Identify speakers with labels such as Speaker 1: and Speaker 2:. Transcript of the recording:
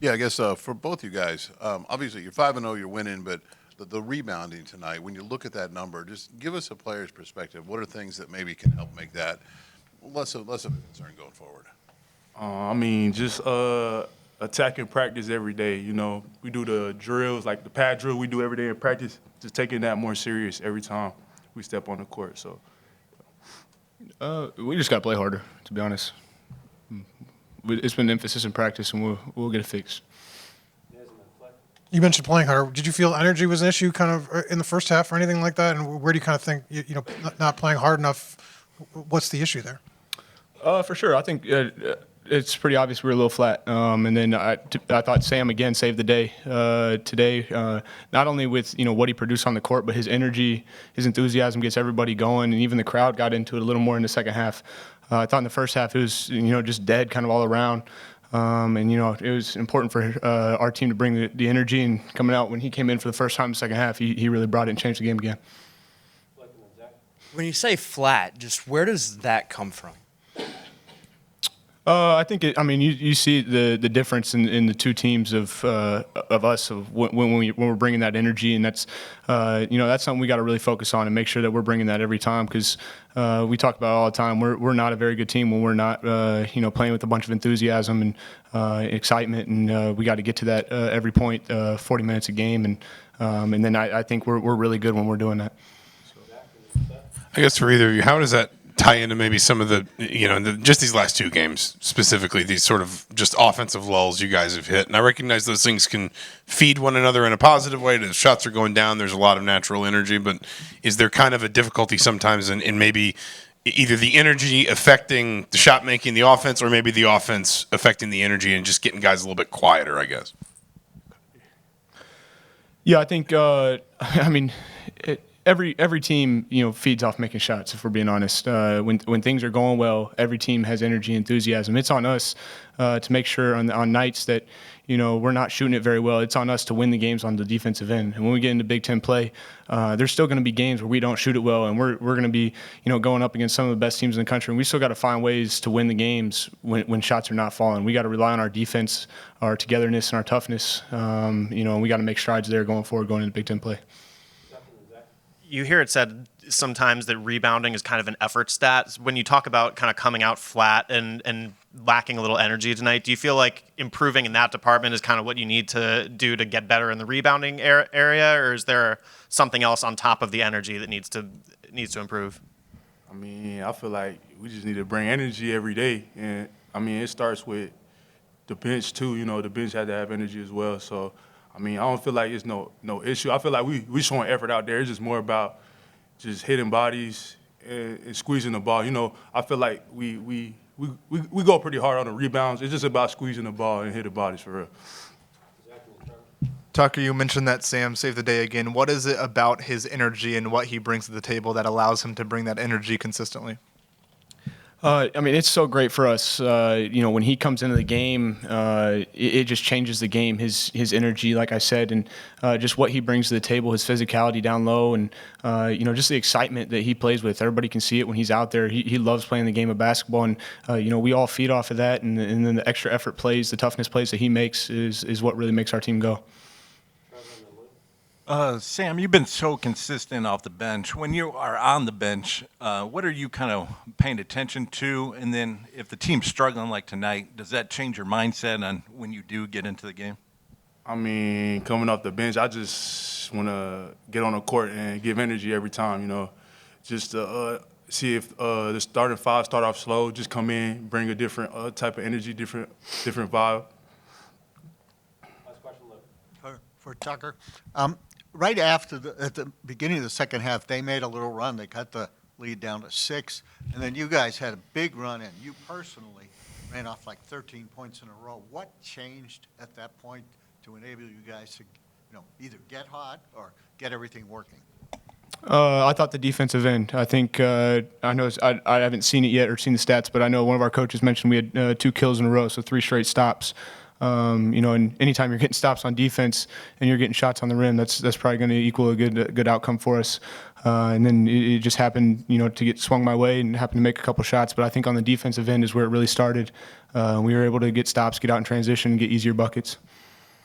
Speaker 1: Yeah, I guess for both you guys, obviously you're 5-0, you're winning, but the rebounding tonight, when you look at that number, just give us a player's perspective. What are things that maybe can help make that less of a concern going forward?
Speaker 2: Just attacking practice every day. We do the drills, like the pad drill we do every day in practice, just taking that more serious every time we step on the court. So,
Speaker 3: We just got to play harder, to be honest. It's been emphasis in practice, and we'll get it fixed.
Speaker 4: You mentioned playing harder. Did you feel energy was an issue kind of in the first half or anything like that? And where do you kind of think, not playing hard enough, what's the issue there?
Speaker 3: For sure. I think it's pretty obvious we were a little flat. And then I thought Sam, again, saved the day today, not only with, what he produced on the court, but his energy, his enthusiasm gets everybody going, and even the crowd got into it a little more in the second half. I thought in the first half it was, just dead kind of all around. It was important for our team to bring the energy, and coming out when he came in for the first time in the second half, he really brought it and changed the game again.
Speaker 5: When you say flat, just where does that come from?
Speaker 3: I think you see the difference in the two teams of us of when we're bringing that energy, and that's that's something we got to really focus on and make sure that we're bringing that every time, because we talk about it all the time. We're not a very good team when we're not playing with a bunch of enthusiasm and excitement, and we got to get to that every point, 40 minutes a game, and then I think we're really good when we're doing that.
Speaker 6: I guess for either of you, how does that tie into maybe some of the, just these last two games, specifically these sort of just offensive lulls you guys have hit? And I recognize those things can feed one another in a positive way. The shots are going down. There's a lot of natural energy. But is there kind of a difficulty sometimes in maybe either the energy affecting the shot making, the offense, or maybe the offense affecting the energy and just getting guys a little bit quieter, I guess?
Speaker 3: Yeah, I think, every team, feeds off making shots, if we're being honest. When things are going well, every team has energy, enthusiasm. It's on us to make sure on nights that, we're not shooting it very well. It's on us to win the games on the defensive end. And when we get into Big Ten play, there's still going to be games where we don't shoot it well, and we're going to be, going up against some of the best teams in the country. And we still got to find ways to win the games when shots are not falling. We got to rely on our defense, our togetherness, and our toughness. And we got to make strides there going forward, going into Big Ten play.
Speaker 7: You hear it said sometimes that rebounding is kind of an effort stat. When you talk about kind of coming out flat and lacking a little energy tonight, do you feel like improving in that department is kind of what you need to do to get better in the rebounding area, or is there something else on top of the energy that needs to improve?
Speaker 2: I feel like we just need to bring energy every day, and it starts with the bench too. The bench had to have energy as well. So I don't feel like it's no issue. I feel like we showing effort out there. It's just more about just hitting bodies and squeezing the ball. I feel like we go pretty hard on the rebounds. It's just about squeezing the ball and hitting bodies for real.
Speaker 8: Tucker, you mentioned that Sam saved the day again. What is it about his energy and what he brings to the table that allows him to bring that energy consistently?
Speaker 3: It's so great for us. When he comes into the game, it just changes the game. His energy, like I said, and just what he brings to the table, his physicality down low, and just the excitement that he plays with. Everybody can see it when he's out there. He loves playing the game of basketball, and we all feed off of that. And then the extra effort plays, the toughness plays that he makes is what really makes our team go.
Speaker 9: Sam, you've been so consistent off the bench. When you are on the bench, what are you kind of paying attention to? And then if the team's struggling like tonight, does that change your mindset on when you do get into the game?
Speaker 2: Coming off the bench, I just want to get on the court and give energy every time, just to see if the starting five start off slow, just come in, bring a different type of energy, different vibe.
Speaker 10: Last question, Luke. For Tucker. Right at the beginning of the second half, they made a little run. They cut the lead down to 6, and then you guys had a big run in. You personally ran off like 13 points in a row. What changed at that point to enable you guys to, either get hot or get everything working?
Speaker 3: I thought the defensive end. I think I haven't seen it yet or seen the stats, but I know one of our coaches mentioned we had 2 kills in a row, so 3 straight stops. And anytime you're getting stops on defense and you're getting shots on the rim, that's probably going to equal a good outcome for us. And then it just happened, to get swung my way and happened to make a couple shots. But I think on the defensive end is where it really started. We were able to get stops, get out in transition, and get easier buckets.